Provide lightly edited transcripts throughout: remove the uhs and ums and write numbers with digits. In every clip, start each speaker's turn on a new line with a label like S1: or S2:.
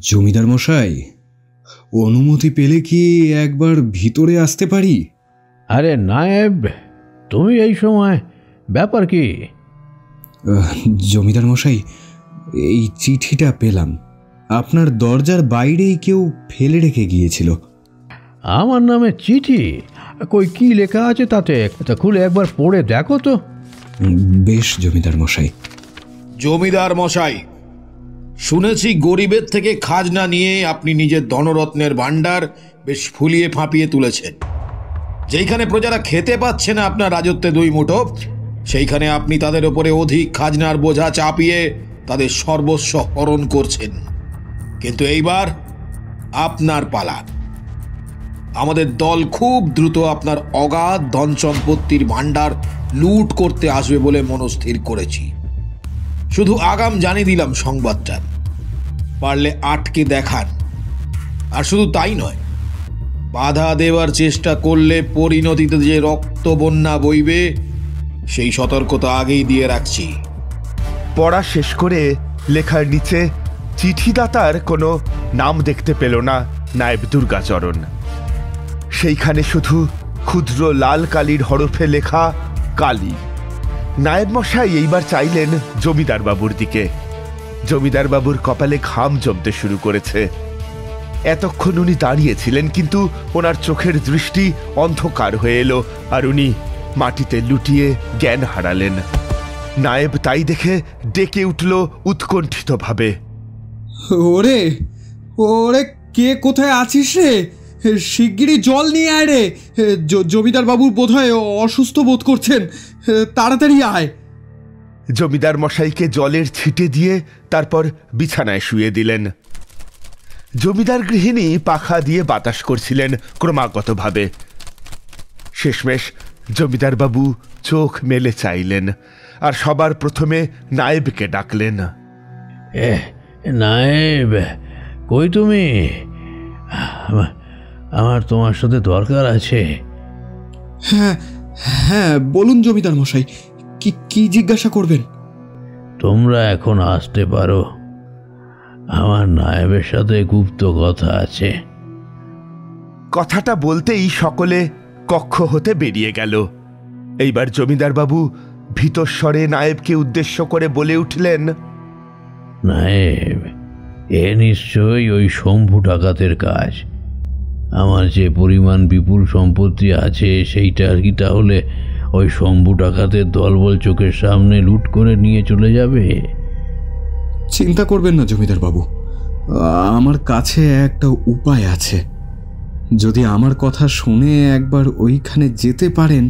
S1: জমিদার মশাই, অনুমতি পেলে কি একবার ভিতরে আসতে পারি?
S2: আরে নায়েব, তুমি এই সময়, ব্যাপার কি?
S1: জমিদার মশাই, এই চিঠিটা পেলাম, আপনার দরজার বাইরেই কেউ ফেলে রেখে গিয়েছিল।
S2: আমার নামে চিঠি? কই, কি লেখা আছে তাতে? তা খুলে একবার পড়ে দেখো তো।
S1: বেশ জমিদার মশাই।
S3: জমিদার মশাই, শুনেছি গরিবের থেকে খাজনা নিয়ে আপনি নিজের ধনরত্নের ভাণ্ডার বেশ ফুলিয়ে ফাঁপিয়ে তুলেছেন। যেইখানে প্রজারা খেতে পাচ্ছে না আপনার রাজত্বে দুই মুঠো, সেইখানে আপনি তাদের ওপরে অধিক খাজনার বোঝা চাপিয়ে তাদের সর্বস্ব হরণ করছেন। কিন্তু এইবার আপনার পালা। আমাদের দল খুব দ্রুত আপনার অগাধ ধন সম্পত্তির ভাণ্ডার লুট করতে আসবে বলে মনস্থির করেছি। শুধু আগাম জানিয়ে দিলাম সংবাদটা, পারলে আটকে দেখান। আর শুধু তাই নয়, বাধা দেওয়ার চেষ্টা করলে পরিণতিতে যে রক্ত বন্যা বইবে সেই সতর্কতা আগেই দিয়ে রাখছি।
S4: পড়া শেষ করে লেখার নিচে চিঠিদাতার কোনো নাম দেখতে পেল না নায়েব দুর্গাচরণ। সেইখানে শুধু ক্ষুদ্র লাল কালির হরফে লেখা কালী। নায়েব মশাই এইবার চাইলেন জমিদার বাবুর দিকে। জমিদার বাবুর কপালে ঘাম জমতে শুরু করেছে। এতক্ষণ উনি দাঁড়িয়েছিলেন, কিন্তু ওনার চোখের দৃষ্টি অন্ধকার হয়ে এলো আর উনি মাটিতে লুটিয়ে জ্ঞান হারালেন। নায়েব তাই দেখে ডেকে উঠল উৎকণ্ঠিতভাবে,
S1: ওরে ওরে, কে কোথায় আছিস রে? শিগগিরই জল নিয়ে আয় রে। জমিদার বাবুর বোধহয় অসুস্থ বোধ করছেন, তাড়াতাড়ি আয়।
S4: জমিদার মশাইকে জলের ছিটে দিয়ে তারপর বিছানায় শুয়ে দিলেন। জমিদার গৃহিণী পাখা দিয়ে বাতাস করছিলেন ক্রমাগতভাবে। শেষমেশ জমিদার বাবু চোখ মেলে চাইলেন আর সবার প্রথমে নায়েবকে ডাকলেন।
S2: নায়েব, কই তুমি? আমার তোমার সাথে দরকার আছে।
S1: হ্যাঁ হ্যাঁ, বলুন জমিদার মশাই, কি জিজ্ঞাসা করবেন?
S2: তোমরা এখন আসতে পারো, আমার নায়েবের সাথে গুপ্ত কথা আছে।
S4: কথাটা বলতেই সকলে কক্ষ হতে বেরিয়ে গেল। এইবার জমিদার বাবু ভীতস্বরে নায়েবকে উদ্দেশ্য করে বলে উঠলেন,
S2: নায়েব, এ নিশ্চয়ই ওই শম্ভু ডাকাতের কাজ। আমার যে পরিমাণ বিপুল সম্পত্তি আছে সেইটা আর কি তাহলে ওই শম্ভু ডাকাতের দলবল চোখের সামনে লুট করে নিয়ে চলে যাবে?
S1: চিন্তা করবেন না জমিদার বাবু, আমার কাছে একটা উপায় আছে। যদি আমার কথা শুনে একবার ওইখানে যেতে পারেন,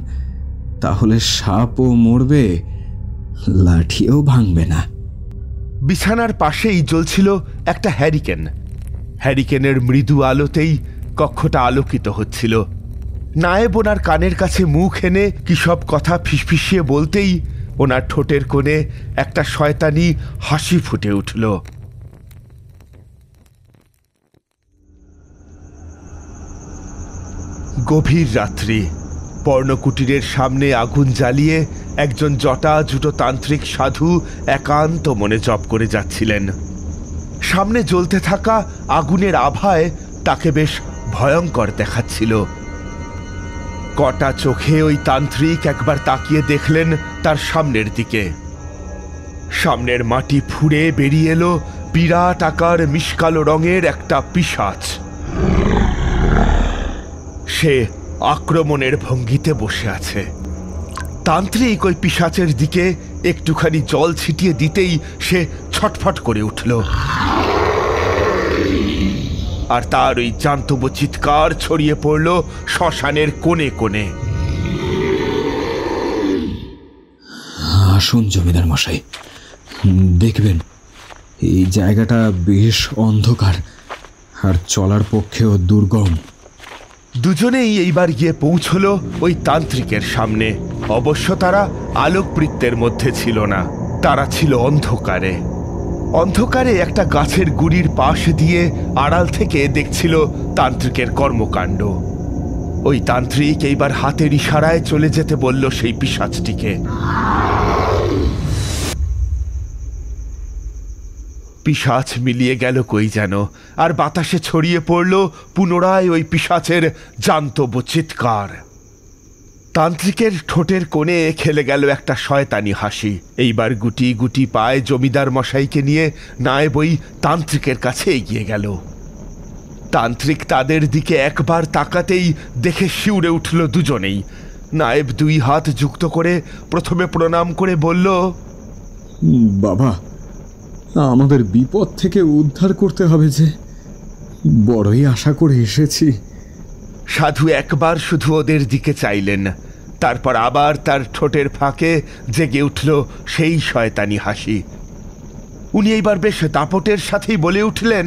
S1: তাহলে সাপও মরবে, লাঠিও ভাঙবে না।
S4: বিছানার পাশেই জ্বলছিল একটা হ্যারিকেন। হ্যারিকেনের মৃদু আলোতেই কক্ষটা আলোকিত হচ্ছিল। নায়েব ওনার কানের কাছে মুখ এনে কি সব কথা ফিসফিসিয়ে বলতেই ওনার ঠোঁটের কোণে একটা শয়তানি হাসি ফুটে উঠল। গভীর রাত্রি। পর্ণকুটিরের সামনে আগুন জ্বালিয়ে একজন জটাজুটো তান্ত্রিক সাধু একান্ত মনে জপ করে যাচ্ছিলেন। সামনে জ্বলতে থাকা আগুনের আভায় তাকে বেশ ভয়ঙ্কর দেখাচ্ছিল। কটা চোখে ওই তান্ত্রিক একবার তাকিয়ে দেখলেন তার সামনের দিকে। সামনের মাটি ফুঁড়ে বেরিয়ে এলো বিরাট আকার মিশকালো রঙের একটা পিশাচ। সে আক্রমণের ভঙ্গিতে বসে আছে। তান্ত্রিক ওই পিশাচের দিকে একটুখানি জল ছিটিয়ে দিতেই সে ছটফট করে উঠল, আর তার ওই জান্তব চিৎকার ছড়িয়ে পড়ল শ্মশানের কোণে কোণে।
S1: আসুন জমিদার মশাই, দেখবেন এই জায়গাটা বেশ অন্ধকার আর চলার পক্ষেও দুর্গম।
S4: দুজনেই এইবার গিয়ে পৌঁছল ওই তান্ত্রিকের সামনে। অবশ্য তারা আলোকবৃত্তের মধ্যে ছিল না, তারা ছিল অন্ধকারে। অন্ধকারে একটা গাছের গুড়ির পাশ দিয়ে আড়াল থেকে দেখছিল তান্ত্রিকের কর্মকাণ্ড। ওই তান্ত্রিক এইবার হাতের ইশারায় চলে যেতে বলল সেই পিশাচটিকে। পিশাচ মিলিয়ে গেল কই যেন, আর বাতাসে ছড়িয়ে পড়ল পুনরায় ওই পিশাচের জান্তব চিৎকার। তান্ত্রিকের ঠোঁটের কোণে খেলে গেল একটা শয়তানি হাসি। এইবার গুটি গুটি পায়ে জমিদার মশাইকে নিয়ে নায়েব ওই তান্ত্রিকের কাছে এগিয়ে গেল। তান্ত্রিক তাদের দিকে একবার তাকাতেই দেখে শিউরে উঠল দুজনেই। নায়েব 2 হাত যুক্ত করে প্রথমে প্রণাম করে বলল,
S1: বাবা, আমাদের বিপদ থেকে উদ্ধার করতে হবে যে, বড়ই আশা করে এসেছি।
S4: সাধু একবার শুধু ওদের দিকে চাইলেন, তারপর আবার তার ঠোঁটের ফাঁকে জেগে উঠল সেই শয়তানি হাসি। উনি এইবার বেশ দাপটের সাথেই বলে উঠলেন,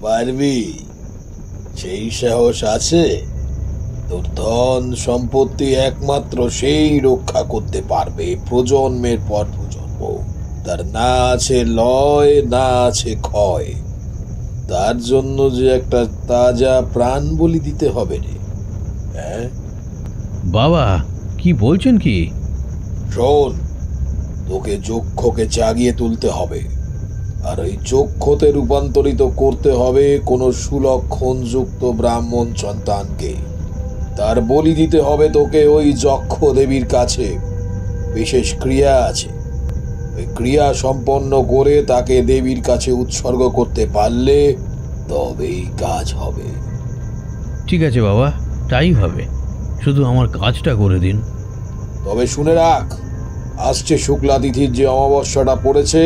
S3: পারবি? সেই সাহস আছে? তোর ধন সম্পত্তি একমাত্র সেই রক্ষা করতে পারবে প্রজন্মের পর প্রজন্ম। তার না আছে লয়, না আছে ক্ষয়। তার জন্য যে একটা তাজা প্রাণ বলি দিতে হবে রে। হ্যাঁ
S2: বাবা, কি বলছেন কি?
S3: শোন, তোকে যক্ষকে জাগিয়ে তুলতে হবে, আর ওই যক্ষতে রূপান্তরিত করতে হবে কোনো সুলক্ষণযুক্ত ব্রাহ্মণ সন্তানকে। তার বলি দিতে হবে তোকে ওই যক্ষ দেবীর কাছে। বিশেষ ক্রিয়া আছে, ওই ক্রিয়া সম্পন্ন করে তাকে দেবীর কাছে উৎসর্গ করতে পারলে তবেই কাজ হবে।
S2: ঠিক আছে বাবা, তাই হবে, শুধু আমার কাজটা করে দিন।
S3: তবে শুনে রাখ, আসছে শুক্লা তিথির যে অমাবস্যাটা পড়েছে,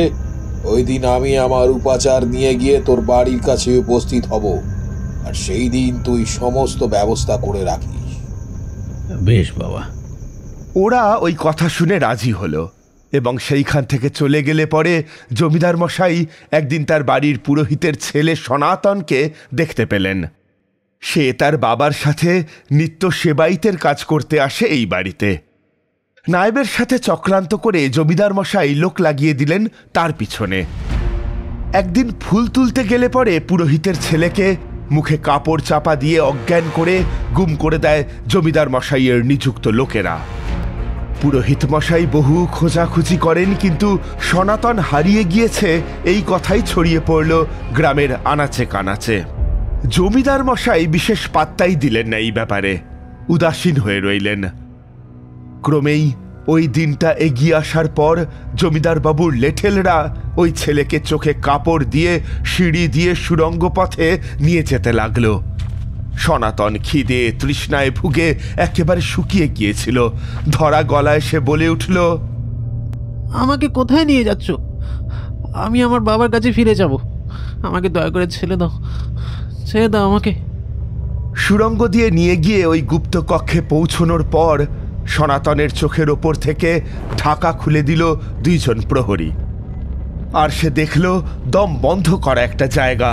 S3: ওই দিন আমি আমার উপাচার নিয়ে গিয়ে তোর বাড়ির কাছে উপস্থিত হব, আর সেই দিন তুই সমস্ত ব্যবস্থা করে রাখিস।
S2: বেশ বাবা।
S4: ওরা ওই কথা শুনে রাজি হলো এবং সেইখান থেকে চলে গেলে পরে জমিদার মশাই একদিন তার বাড়ির পুরোহিতের ছেলে সনাতনকে দেখতে পেলেন। সে তার বাবার সাথে নিত্য সেবাইতের কাজ করতে আসে এই বাড়িতে। নায়েবের সাথে চক্রান্ত করে জমিদার মশাই লোক লাগিয়ে দিলেন তার পিছনে। একদিন ফুল তুলতে গেলে পরে পুরোহিতের ছেলেকে মুখে কাপড় চাপা দিয়ে অজ্ঞান করে গুম করে দেয় জমিদার মশাইয়ের নিযুক্ত লোকেরা। পুরোহিত মশাই বহু খোঁজাখুঁজি করেন, কিন্তু সনাতন হারিয়ে গিয়েছে এই কথাই ছড়িয়ে পড়ল গ্রামের আনাচে কানাচে। জমিদার মশাই বিশেষ পাত্তাই দিলেন না এই ব্যাপারে, উদাসীন হয়ে রইলেন। ক্রমেই ওই দিনটা এগিয়ে আসার পর জমিদার বাবুর লেঠেলরা ওই ছেলেকে চোখে কাপড় দিয়ে সিঁড়ি দিয়ে সুড়ঙ্গ পথে নিয়ে যেতে লাগলো। সনাতন খিদে তৃষ্ণায় ভুগে একেবারে শুকিয়ে গিয়েছিল। ধরা গলায় সে বলে উঠল,
S5: আমাকে কোথায় নিয়ে যাচ্ছ? আমি আমার বাবার কাছে ফিরে যাব। আমাকে দয়া করে ছেড়ে দাও, ছেড়ে দাও আমাকে।
S4: সুড়ঙ্গ দিয়ে নিয়ে গিয়ে ওই গুপ্ত কক্ষে পৌঁছনোর পর সনাতনের চোখের ওপর থেকে ঢাকা খুলে দিল 2 জন প্রহরী। আর সে দেখল দম বন্ধ করা একটা জায়গা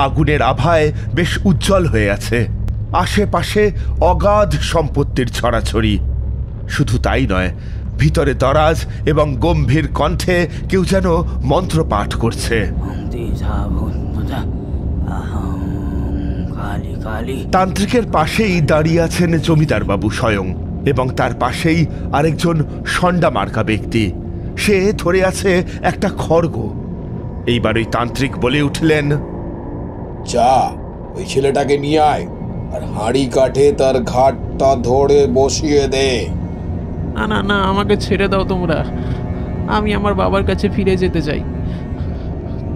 S4: আগুনের আভায় বেশ উজ্জ্বল হয়ে আছে। আশেপাশে অগাধ সম্পত্তির ছড়াছড়ি। শুধু তাই নয়, ভিতরে দরাজ এবং গম্ভীর কণ্ঠে কেউ যেন মন্ত্র পাঠ করছে। তান্ত্রিকের পাশেই দাঁড়িয়ে আছেন জমিদার বাবু স্বয়ং, এবং তার পাশেই আরেকজন ষণ্ডা মার্কা ব্যক্তি। সে ধরে আছে একটা খড়গ। এইবার ওই তান্ত্রিক বলে উঠলেন,
S3: যা, ওই ছেলেটাকে নিয়ে আয়, আর হাঁড়ি কাঠে তার ঘাটটা ধরে বসিয়ে দে।
S5: না না না, আমাকে ছেড়ে দাও তোমরা। আমি আমার বাবার কাছে ফিরে যেতে চাই।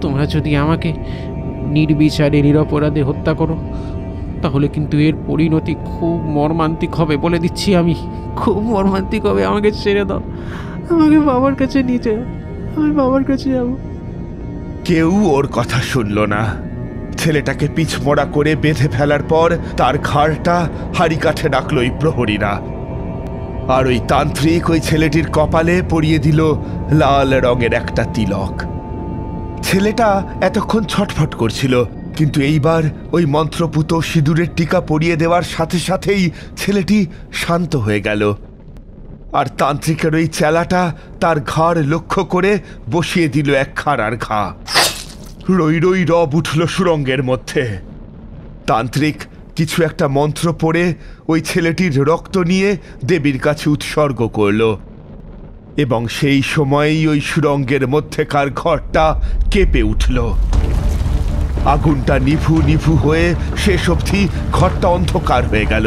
S5: তোমরা যদি আমাকে নির্বিচারে নিরপরাধে হত্যা করো, তাহলে কিন্তু এর পরিণতি খুব মর্মান্তিক হবে, বলে দিচ্ছি আমি, খুব মর্মান্তিক হবে। আমাকে ছেড়ে দাও, আমাকে বাবার কাছে নিয়ে যাও, আমি বাবার কাছে যাব।
S4: কেউ ওর কথা শুনল না। ছেলেটাকে পিছমোড়া করে বেঁধে ফেলার পর তার ঘাড়টা হাড়ি কাঠে রাখল ওই প্রহরীরা। আর ওই তান্ত্রিক ওই ছেলেটির কপালে পরিয়ে দিল লাল রঙের একটা তিলক। ছেলেটা এতক্ষণ ছটফট করছিল, কিন্তু এইবার ওই মন্ত্রপুত সিঁদুরের টিকা পরিয়ে দেওয়ার সাথে সাথেই ছেলেটি শান্ত হয়ে গেল। আর তান্ত্রিকের ওই চেলাটা তার ঘাড় লক্ষ্য করে বসিয়ে দিল এক খাড়ার ঘা। রই রই রব উঠল সুরঙ্গের মধ্যে। তান্ত্রিক কিছু একটা মন্ত্র পড়ে ওই ছেলেটির রক্ত নিয়ে দেবীর কাছে উৎসর্গ করল। এবং সেই সময়ই ওই সুড়ঙ্গের মধ্যেকার ঘরটা কেঁপে উঠল। আগুনটা নিভু নিভু হয়ে শেষ অবধি ঘরটা অন্ধকার হয়ে গেল,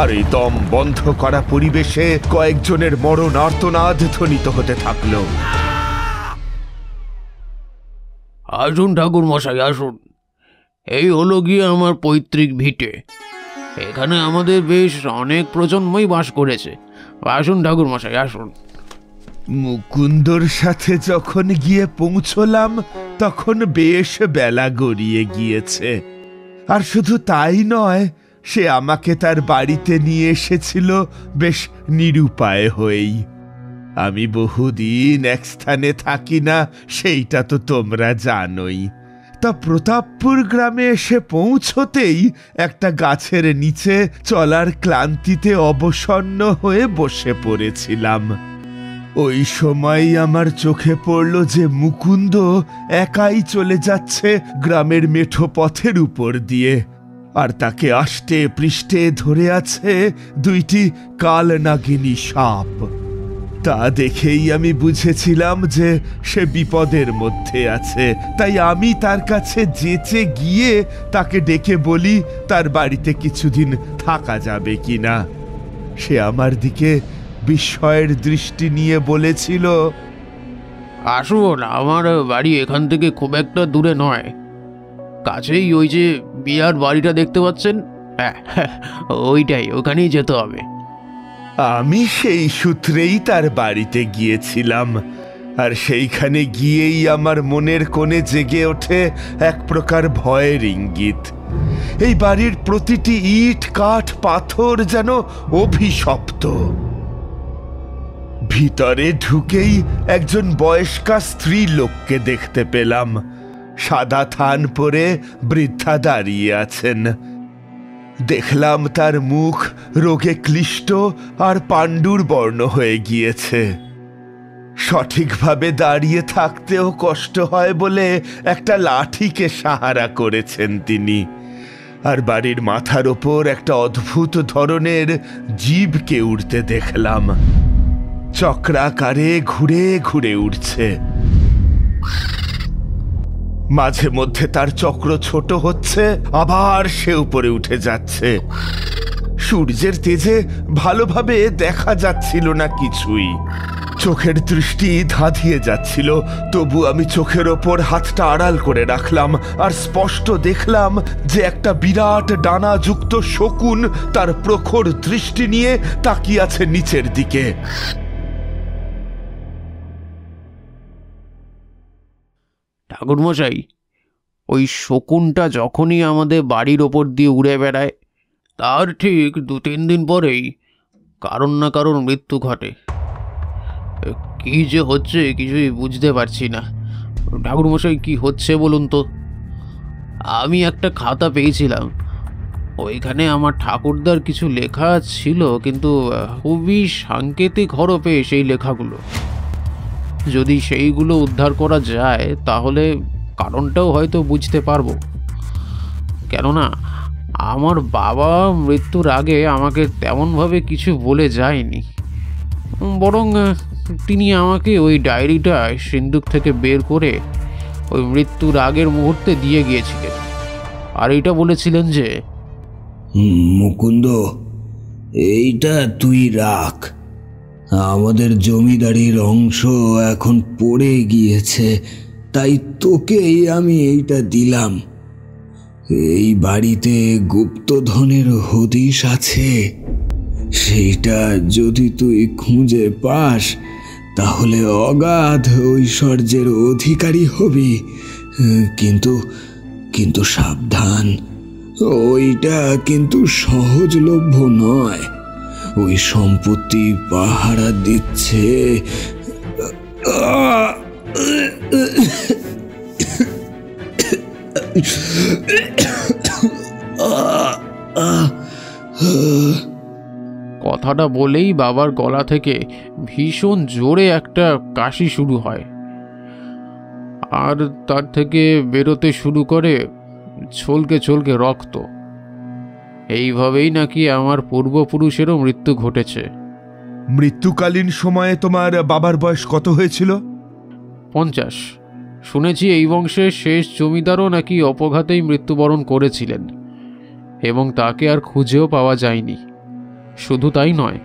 S4: আর এই দম বন্ধ করা পরিবেশে কয়েকজনের মরণ আর্তনাদ ধ্বনিত হতে থাকলো।
S2: আসুন ঠাকুর মশাই, আসুন। এই হলো গিয়ে আমার পৈতৃক ভিটে। এখানে আমাদের বেশ অনেক প্রজন্মই বাস করেছে। আসুন ঠাকুর মশাই, আসুন।
S4: মুকুন্দর সাথে যখন গিয়ে পৌঁছলাম তখন বেশ বেলা গড়িয়ে গিয়েছে। আর শুধু তাই নয়, সে আমাকে তার বাড়িতে নিয়ে এসেছিল বেশ নিরুপায় হয়েই। আমি বহুদিন এক স্থানে থাকি না, সেইটা তো তোমরা জানোই। তা প্রতাপপুর গ্রামে এসে পৌঁছতেই একটা গাছের নিচে চলার ক্লান্তিতে অবসন্ন হয়ে বসে পড়েছিলাম। ওই সময় আমার চোখে পড়ল যে মুকুন্দ একাই চলে যাচ্ছে গ্রামের মেঠো পথের উপর দিয়ে, আর তাকে আষ্টে পৃষ্ঠে ধরে আছে দুইটি কালনাগিনী সাপ। তা দেখেই আমি বুঝেছিলাম যে সে বিপদের মধ্যে আছে। তাই আমি তার কাছে যেচে গিয়ে তাকে ডেকে বলি তার বাড়িতে কিছুদিন থাকা যাবে কিনা। সে আমার দিকে বিস্ময়ের দৃষ্টি নিয়ে বলেছিল,
S2: আসুন, আমার বাড়ি এখান থেকে খুব একটা দূরে নয়, কাছেই। ওই যে বিরাট বাড়িটা দেখতে পাচ্ছেন, ওইটাই, ওখানেই যেতে হবে।
S4: আমি সেই সূত্রেই তার বাড়িতে গিয়েছিলাম, আর সেইখানে গিয়েই আমার মনের কোণে জেগে ওঠে এক প্রকার ভয়ের ইঙ্গিত। এই বাড়ির প্রতিটি ইট কাঠ পাথর যেন অভিশপ্ত। ভিতরে ঢুকেই একজন বয়স্কা স্ত্রী লোককে দেখতে পেলাম। সাদা থান পরে বৃদ্ধা দাঁড়িয়ে আছেন। দেখলাম তার মুখ রোগে ক্লিষ্ট আর পাণ্ডুর বর্ণ হয়ে গিয়েছে। সঠিকভাবে দাঁড়িয়ে থাকতেও কষ্ট হয় বলে একটা লাঠিকে সাহারা করেছেন তিনি। আর বাড়ির মাথার ওপর একটা অদ্ভুত ধরনের জীবকে উড়তে দেখলাম। চক্রাকারে ঘুরে ঘুরে উঠছে। মাঝে মধ্যে তার চক্র ছোট হচ্ছে, আবার সে উপরে উঠে যাচ্ছে। সূর্যের তেজে ভালোভাবে দেখা যাচ্ছিল না কিছুই। চোখের দৃষ্টি ধাঁধিয়ে যাচ্ছিল, তবু আমি চোখের ওপর হাতটা আড়াল করে রাখলাম, আর স্পষ্ট দেখলাম যে একটা বিরাট ডানাযুক্ত শকুন তার প্রখর দৃষ্টি নিয়ে তাকিয়ে আছে নিচের দিকে।
S2: ঠাকুরমশাই, ওই শকুনটা যখনই আমাদের বাড়ির ওপর দিয়ে উড়ে বেড়ায়, তার ঠিক 2-3 দিন পরেই কারণ না কারণ মৃত্যু ঘটে। কি যে হচ্ছে কিছুই বুঝতে পারছি না। ঠাকুরমশাই, কি হচ্ছে বলুন তো? আমি একটা খাতা পেয়েছিলাম, ওইখানে আমার ঠাকুরদার কিছু লেখা ছিল, কিন্তু খুবই সাংকেতিক হরফে সেই লেখাগুলো। যদি সেইগুলো উদ্ধার করা যায় তাহলে কারণটাও হয়তো বুঝতে পারবো। কেননা আমার বাবা মৃত্যুর আগে আমাকে তেমনভাবে কিছু বলে যায়নি, বরং তিনি আমাকে ওই ডায়েরিটা সিন্দুক থেকে বের করে ওই মৃত্যুর আগের মুহূর্তে দিয়ে গিয়েছিলেন। আর এইটা বলেছিলেন যে,
S6: মুকুন্দ, এইটা তুই রাখ। আমাদের জমিদারির অংশ এখন পড়ে গিয়েছে, তাই তোকেই আমি এইটা দিলাম। এই বাড়িতে গুপ্তধনের হদিশ আছে, সেইটা যদি তুই খুঁজে পাস তাহলে অগাধ ঐশ্বর্যের অধিকারী হবি। কিন্তু কিন্তু সাবধান, ওইটা কিন্তু সহজলভ্য নয়। ওই সম্পত্তি পাহারা দিচ্ছে
S5: কথাটা বলেই বাবার গলা থেকে ভীষণ জোরে একটা কাশি শুরু হয়, আর তার থেকে বেরোতে শুরু করে ছলকে ছলকে রক্ত। এইভাবেই নাকি আমার পূর্বপুরুষেরও মৃত্যু ঘটেছে।
S4: মৃত্যুকালীন সময়ে তোমার বাবার বয়স কত হয়েছিল?
S5: 50। শুনেছি এই বংশের শেষ জমিদারও নাকি অপঘাতেই মৃত্যুবরণ করেছিলেন এবং তাকে আর খুঁজেও পাওয়া যায়নি। শুধু তাই নয়,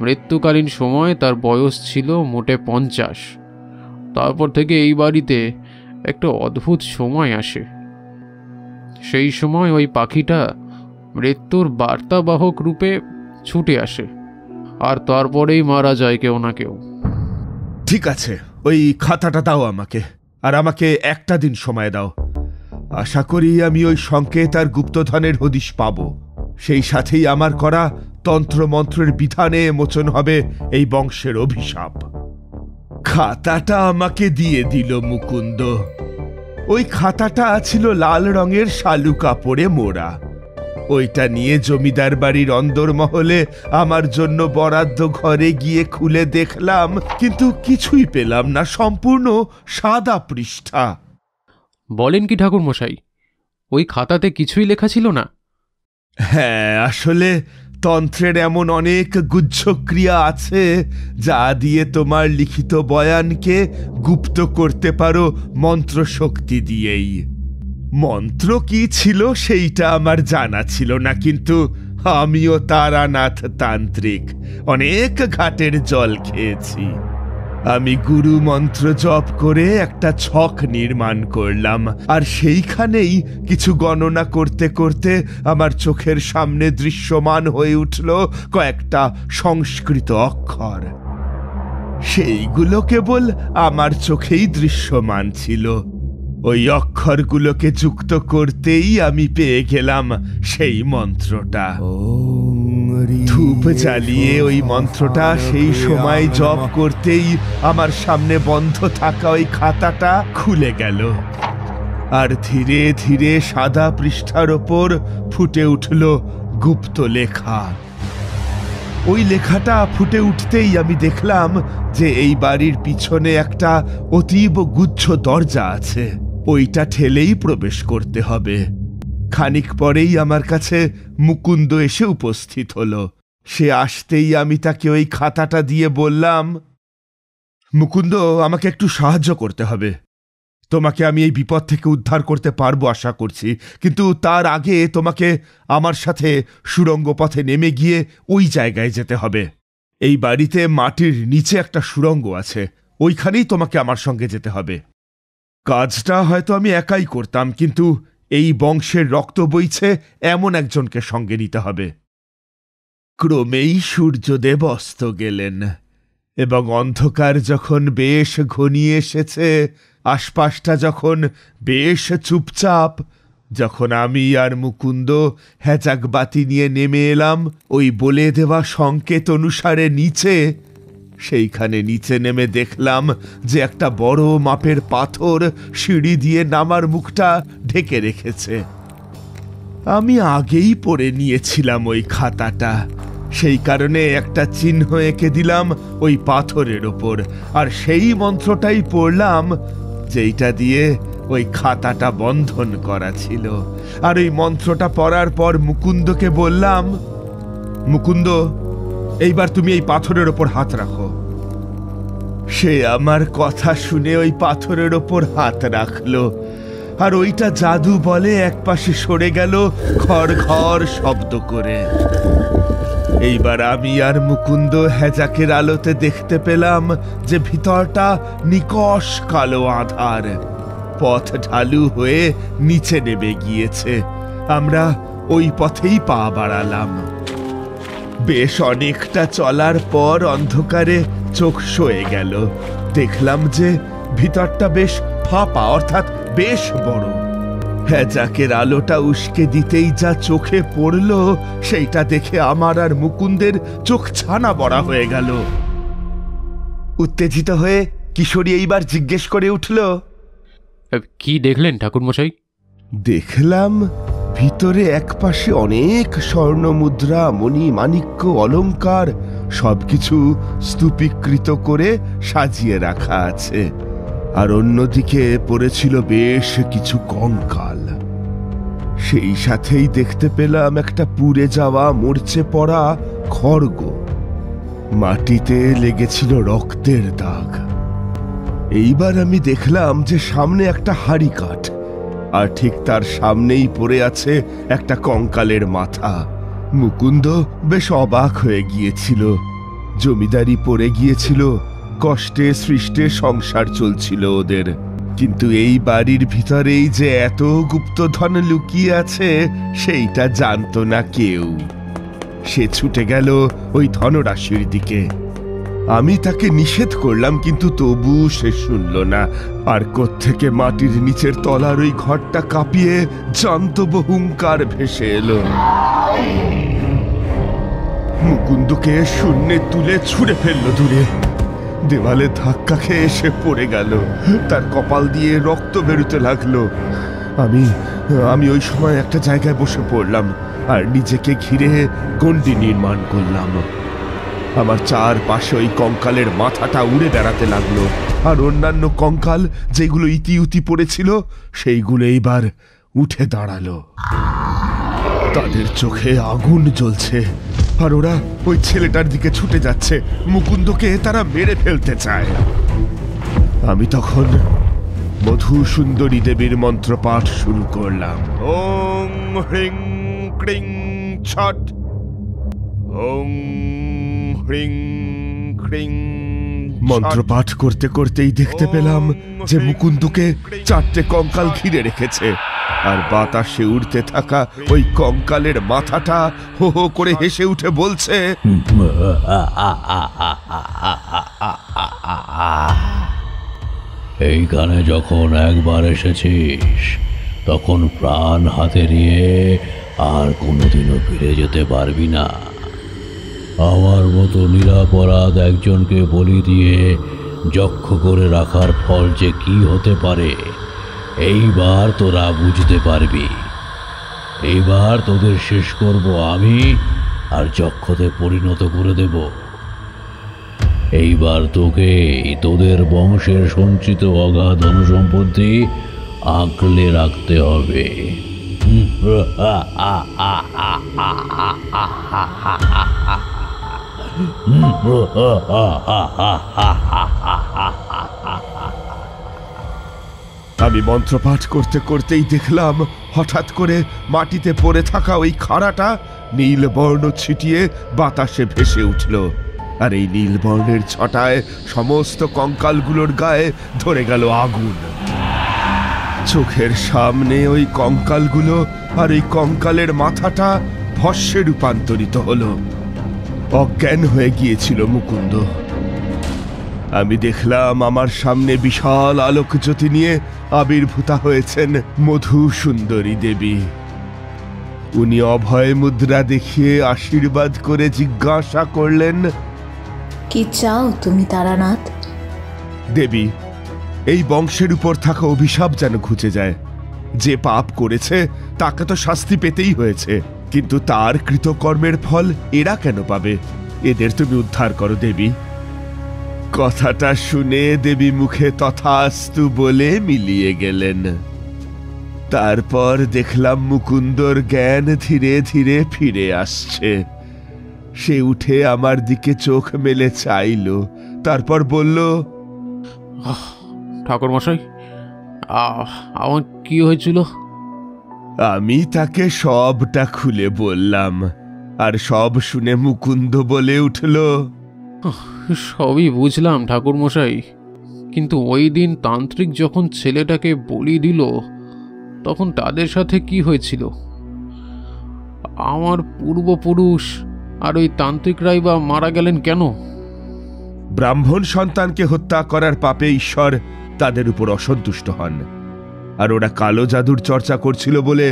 S5: মৃত্যুকালীন সময় তার বয়স ছিল মোটে 50। তারপর থেকে এই বাড়িতে একটা অদ্ভুত সময় আসে। সেই সময় ওই পাখিটা মৃত্যুর বার্তাবাহক রূপে ছুটে আসে, আর তারপরেই মারা যায় কেউ না কেউ।
S4: ঠিক আছে, ওই খাতাটা দাও আমাকে, আর আমাকে একটা দিন সময় দাও। আশা করি আমি ওই সংকেত আর গুপ্তধনের হদিশ পাব। সেই সাথেই আমার করা তন্ত্রমন্ত্রের বিধানে মোচন হবে এই বংশের অভিশাপ। খাতাটা আমাকে দিয়ে দিল মুকুন্দ। ওই খাতাটা ছিল লাল রঙের শালু কাপড়ে মোড়া। ওইটা নিয়ে জমিদার বাড়ির অন্দরমহলে আমার জন্য বরাদ্দ ঘরে গিয়ে খুলে দেখলাম, কিন্তু কিছুই পেলাম না। সম্পূর্ণ সাদা পৃষ্ঠা।
S5: বলেন কি ঠাকুর মশাই, ওই খাতাতে কিছুই লেখা ছিল না?
S4: হ্যাঁ, আসলে তন্ত্রের এমন অনেক গুহ্যক্রিয়া আছে যা দিয়ে তোমার লিখিত বয়ানকে গুপ্ত করতে পারো মন্ত্র শক্তি দিয়েই। মন্ত্র কি ছিল সেইটা আমার জানা ছিল না, কিন্তু আমিও তারানাথ তান্ত্রিক, অনেক ঘাটের জল খেয়েছি। আমি গুরু মন্ত্র জপ করে একটা ছক নির্মাণ করলাম, আর সেইখানেই কিছু গণনা করতে করতে আমার চোখের সামনে দৃশ্যমান হয়ে উঠল কয়েকটা সংস্কৃত অক্ষর। সেইগুলো কেবল আমার চোখেই দৃশ্যমান ছিল। ওই অক্ষরগুলোকে যুক্ত করতেই আমি পেয়ে গেলাম সেই মন্ত্রটা। ধূপ জ্বালিয়ে ওই মন্ত্রটা সেই সময় জপ করতেই আমার সামনে বন্ধ থাকা ওই খাতাটা খুলে গেল, আর ধীরে ধীরে সাদা পৃষ্ঠার ওপর ফুটে উঠল গুপ্ত লেখা। ওই লেখাটা ফুটে উঠতেই আমি দেখলাম যে এই বাড়ির পিছনে একটা অতীব গুচ্ছ দরজা আছে। ওইটা ঠেলেই প্রবেশ করতে হবে। খানিক পরেই আমার কাছে মুকুন্দ এসে উপস্থিত হলো। সে আসতেই আমি তাকে ওই খাতাটা দিয়ে বললাম, মুকুন্দ, আমাকে একটু সাহায্য করতে হবে। তোমাকে আমি এই বিপদ থেকে উদ্ধার করতে পারবো আশা করছি, কিন্তু তার আগে তোমাকে আমার সাথে সুড়ঙ্গ পথে নেমে গিয়ে ওই জায়গায় যেতে হবে। এই বাড়িতে মাটির নিচে একটা সুড়ঙ্গ আছে, ওইখানেই তোমাকে আমার সঙ্গে যেতে হবে। কাজটা হয়তো আমি একাই করতাম, কিন্তু এই বংশের রক্ত বইছে এমন একজনকে সঙ্গে নিতে হবে। ক্রমেই সূর্যদেব অস্ত গেলেন, এবং অন্ধকার যখন বেশ ঘনিয়ে এসেছে, আশপাশটা যখন বেশ চুপচাপ, যখন আমি আর মুকুন্দ হ্যাজাক বাতি নিয়ে নেমে এলাম ওই বলে দেওয়া সংকেত অনুসারে নিচে, সেইখানে নিচে নেমে দেখলাম যে একটা বড় মাপের পাথর সিঁড়ি দিয়ে নামার মুখটা ঢেকে রেখেছে। আমি আগেই পড়ে নিয়েছিলাম ওই খাতাটা, সেই কারণে একটা চিহ্ন এঁকে দিলাম ওই পাথরের ওপর, আর সেই মন্ত্রটাই পড়লাম যেইটা দিয়ে ওই খাতাটা বন্ধন করা ছিল। আর ওই মন্ত্রটা পড়ার পর মুকুন্দকে বললাম, মুকুন্দ, এইবার তুমি এই পাথরের ওপর হাত রাখো। সে আমার কথা শুনে ওই পাথরের ওপর হাত রাখলো, আর ওইটা জাদু বলে একপাশে সরে গেল ঘর ঘর শব্দ করে। এইবার আমি আর মুকুন্দ হ্যাজাকের আলোতে দেখতে পেলাম যে ভিতরটা নিকষ কালো আধার। পথ ঢালু হয়ে নিচে নেমে গিয়েছে। আমরা ওই পথেই পা বাড়ালাম। বেশ অনেকটা চলার পর অন্ধকারে চোখ সয়ে গেল। দেখলাম যে ভিতরটা বেশ ফাঁপা, অর্থাৎ বেশ বড়। হ্যাজাকের আলোটা উস্কে দিতেই যা চোখে পড়ল, সেইটা দেখে আমার আর মুকুন্দের চোখ ছানা বড়া হয়ে গেল। উত্তেজিত হয়ে কিশোরী এইবার জিজ্ঞেস করে উঠল,
S5: কি দেখলেন ঠাকুরমশাই?
S4: দেখলাম ভিতরে একপাশে অনেক স্বর্ণ মুদ্রা, মণি মাণিক্য, অলংকার সবকিছু স্তূপীকৃত করে সাজিয়ে রাখা আছে, আর অন্যদিকে পড়েছিল বেশ কিছু কঙ্কাল। সেই সাথেই দেখতে পেলাম একটা পুড়ে যাওয়া মরচে পড়া খড়গ। মাটিতে লেগেছিল রক্তের দাগ। এইবার আমি দেখলাম যে সামনে একটা হাড়ি কাঠ, আর ঠিক তার সামনেই পড়ে আছে একটা কঙ্কালের মাথা। মুকুন্দ বেশ অবাক হয়ে গিয়েছিল। জমিদারি পড়ে গিয়েছিল, কষ্টে সৃষ্টে সংসার চলছিল ওদের, কিন্তু এই বাড়ির ভিতরেই যে এত গুপ্তধন লুকিয়ে আছে সেইটা জানতো না কেউ। সে ছুটে গেল ওই ধনরাশির দিকে। আমি তাকে নিষেধ করলাম, কিন্তু তবু সে শুনল না। আর কোত্থেকে মাটির নিচের তলার ওই ঘরটা কাঁপিয়ে জান্তব হুঙ্কার ভেসে এলো। মুকুন্দকে শূন্যে তুলে ছুঁড়ে ফেললো দূরে। দেওয়ালে ধাক্কা খেয়ে সে পড়ে গেল, তার কপাল দিয়ে রক্ত বেরোতে লাগলো। আমি ওই সময় একটা জায়গায় বসে পড়লাম আর নিজেকে ঘিরে গণ্ডি নির্মাণ করলাম। আমার চারপাশে ওই কঙ্কালের মাথাটা উড়ে বেড়াতে লাগলো, আর অন্যান্য কঙ্কাল যেগুলো ইতিউতি পড়েছিল সেইগুলো এইবার উঠে দাঁড়ালো। তাদের চোখে আগুন জ্বলছে, আর ওরা ওই ছেলেটার দিকে ছুটে যাচ্ছে। মুকুন্দকে তারা মেরে ফেলতে চায়। আমি তখন মধু সুন্দরী দেবীর মন্ত্রপাঠ শুরু করলাম। ওং হ্রিং ক্রিং ছট, ওং হ্রিং ক্রিং। মন্ত্রপাঠ করতে করতেই দেখতে পেলাম যে মুকুন্দকে চারটে কঙ্কাল ঘিরে রেখেছে, আর বাতাসে উড়তে থাকা ওই কঙ্কালের মাথাটা হো হো করে হেসে উঠে বলছে,
S2: এইখানে যখন একবার এসেছিস তখন প্রাণ হাতে নিয়ে আর কোনোদিনও ফিরে যেতে পারবি না। আমার মতো নিরাপরাধ একজনকে বলি দিয়ে যক্ষ করে রাখার ফল যে কি হতে পারে এইবার তোরা বুঝতে পারবি। এইবার তোদের শেষ করব আমি, আর যক্ষতে পরিণত করে দেব। এইবার তোকে তোদের বংশের সঞ্চিত অগাধ ধনসম্পত্তি আঁকলে রাখতে হবে।
S4: আমি মন্ত্রপাঠ করতে করতেই দেখলাম হঠাৎ করে মাটিতে পড়ে থাকা ওই খাড়াটা নীল বর্ণ ছিটিয়ে বাতাসে ভেসে উঠল, আর এই নীল বর্ণের ছটায় সমস্ত কঙ্কালগুলোর গায়ে ধরে গেল আগুন। চোখের সামনে ওই কঙ্কালগুলো আর ওই কঙ্কালের মাথাটা ভস্মে রূপান্তরিত হলো। অজ্ঞান হয়ে গিয়েছিল মুকুন্দ। আমি দেখলাম আমার সামনে বিশাল আলোকজ্যোতি নিয়ে আবির্ভূতা হয়েছেন মধু সুন্দরী দেবী। উনি অভয় মুদ্রা দেখিয়ে আশীর্বাদ করে জিজ্ঞাসা করলেন,
S7: কি চাও তুমি তারানাথ?
S4: দেবী, এই বংশের উপর থাকা অভিশাপ যেন ঘুচে যায়। যে পাপ করেছে তাকে তো শাস্তি পেতেই হয়েছে, কিন্তু তার কৃতকর্মের ফল এরা কেন পাবে? এদের তুমি উদ্ধার করো দেবী। কথাটা শুনে দেবী মুখে তথাস্তু বলে মিলিয়ে গেলেন। তারপর দেখলাম মুকুন্দর জ্ঞান ধীরে ধীরে ফিরে আসছে। সে উঠে আমার দিকে চোখ মেলে চাইল, তারপর বলল,
S5: ঠাকুর মশাই, আমার কি হয়েছিল?
S4: আমি তাকে সবটা খুলে বললাম, আর সব শুনে মুকুন্দ বলে উঠল,
S5: সবই বুঝলাম ঠাকুর মশাই, কিন্তু ওই দিন তান্ত্রিক যখন ছেলেটাকে বলি দিল তখন তাদের সাথে কি হয়েছিল? আমার পূর্বপুরুষ আর ওই তান্ত্রিকরাই বা মারা গেলেন কেন?
S4: ব্রাহ্মণ সন্তানকে হত্যা করার পাপে ঈশ্বর তাদের উপর অসন্তুষ্ট হন, আর ওরা কালো জাদুর চর্চা করছিল বলে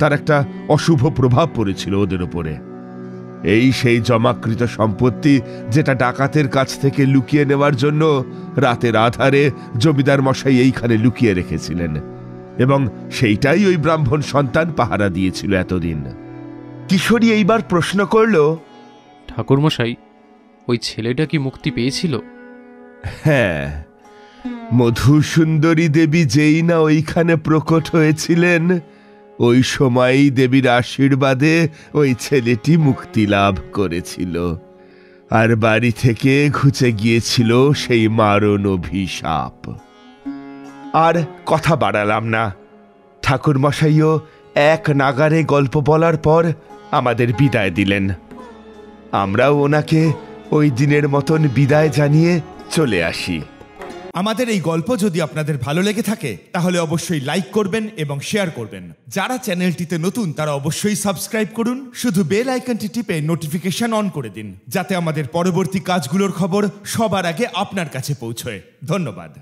S4: তার একটা অশুভ প্রভাব পড়েছিল ওদের উপরে। এই সেই জমাকৃত সম্পত্তি যেটা ডাকাতের কাছ থেকে লুকিয়ে নেওয়ার জন্য রাতের আধারে জমিদার মশাই এইখানে লুকিয়ে রেখেছিলেন, এবং সেইটাই ওই ব্রাহ্মণ সন্তান পাহারা দিয়েছিল এতদিন। কিশোরী এইবার প্রশ্ন করল,
S5: ঠাকুর মশাই, ওই ছেলেটা কি মুক্তি পেয়েছিল?
S4: হ্যাঁ, মধু সুন্দরী দেবী যেই না ওইখানে প্রকট হয়েছিলেন, ওই সময়ই দেবীর আশীর্বাদে ওই ছেলেটি মুক্তি লাভ করেছিল। আর বাড়ি থেকে ঘুচে গিয়েছিল সেই মারণ অভিশাপ। আর কথা বাড়ালাম না, ঠাকুর মশাইও এক নাগারে গল্প বলার পর আমাদের বিদায় দিলেন। আমরাও ওনাকে ওই দিনের মতন বিদায় জানিয়ে চলে আসি।
S8: আমাদের এই গল্প যদি আপনাদের ভালো লেগে থাকে তাহলে অবশ্যই লাইক করবেন এবং শেয়ার করবেন। যারা চ্যানেলটিতে নতুন তারা অবশ্যই সাবস্ক্রাইব করুন। শুধু বেল আইকনটি টিপে নোটিফিকেশন অন করে দিন, যাতে আমাদের পরবর্তী কাজগুলোর খবর সবার আগে আপনার কাছে পৌঁছয়। ধন্যবাদ।